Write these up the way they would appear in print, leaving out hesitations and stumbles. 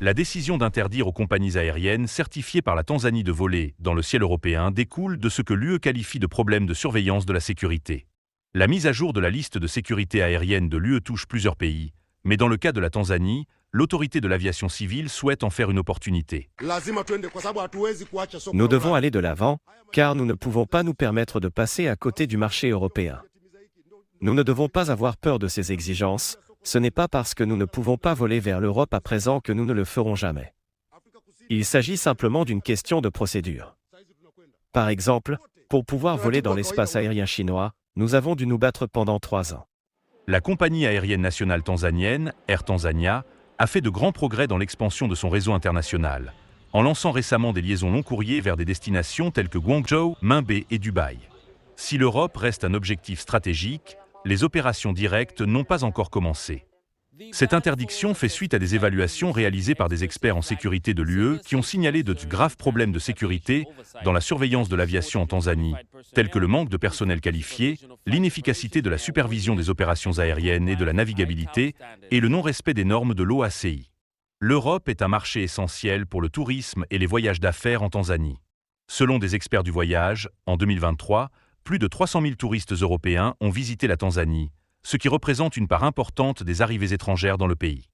La décision d'interdire aux compagnies aériennes certifiées par la Tanzanie de voler dans le ciel européen découle de ce que l'UE qualifie de problème de surveillance de la sécurité. La mise à jour de la liste de sécurité aérienne de l'UE touche plusieurs pays, mais dans le cas de la Tanzanie, l'autorité de l'aviation civile souhaite en faire une opportunité. Nous devons aller de l'avant, car nous ne pouvons pas nous permettre de passer à côté du marché européen. Nous ne devons pas avoir peur de ces exigences, ce n'est pas parce que nous ne pouvons pas voler vers l'Europe à présent que nous ne le ferons jamais. Il s'agit simplement d'une question de procédure. Par exemple, pour pouvoir voler dans l'espace aérien chinois, nous avons dû nous battre pendant 3 ans. La compagnie aérienne nationale tanzanienne, Air Tanzania, a fait de grands progrès dans l'expansion de son réseau international, en lançant récemment des liaisons long courrier vers des destinations telles que Guangzhou, Minbei et Dubaï. Si l'Europe reste un objectif stratégique, les opérations directes n'ont pas encore commencé. Cette interdiction fait suite à des évaluations réalisées par des experts en sécurité de l'UE qui ont signalé de graves problèmes de sécurité dans la surveillance de l'aviation en Tanzanie, tels que le manque de personnel qualifié, l'inefficacité de la supervision des opérations aériennes et de la navigabilité, et le non-respect des normes de l'OACI. L'Europe est un marché essentiel pour le tourisme et les voyages d'affaires en Tanzanie. Selon des experts du voyage, en 2023, plus de 300 000 touristes européens ont visité la Tanzanie, ce qui représente une part importante des arrivées étrangères dans le pays.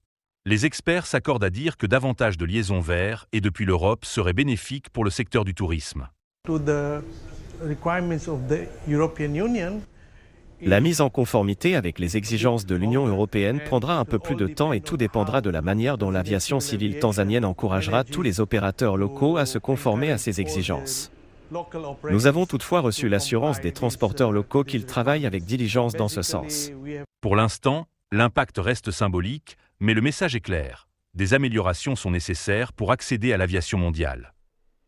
Les experts s'accordent à dire que davantage de liaisons vers et depuis l'Europe seraient bénéfiques pour le secteur du tourisme. La mise en conformité avec les exigences de l'Union européenne prendra un peu plus de temps et tout dépendra de la manière dont l'aviation civile tanzanienne encouragera tous les opérateurs locaux à se conformer à ces exigences. Nous avons toutefois reçu l'assurance des transporteurs locaux qu'ils travaillent avec diligence dans ce sens. Pour l'instant, l'impact reste symbolique, mais le message est clair. Des améliorations sont nécessaires pour accéder à l'aviation mondiale.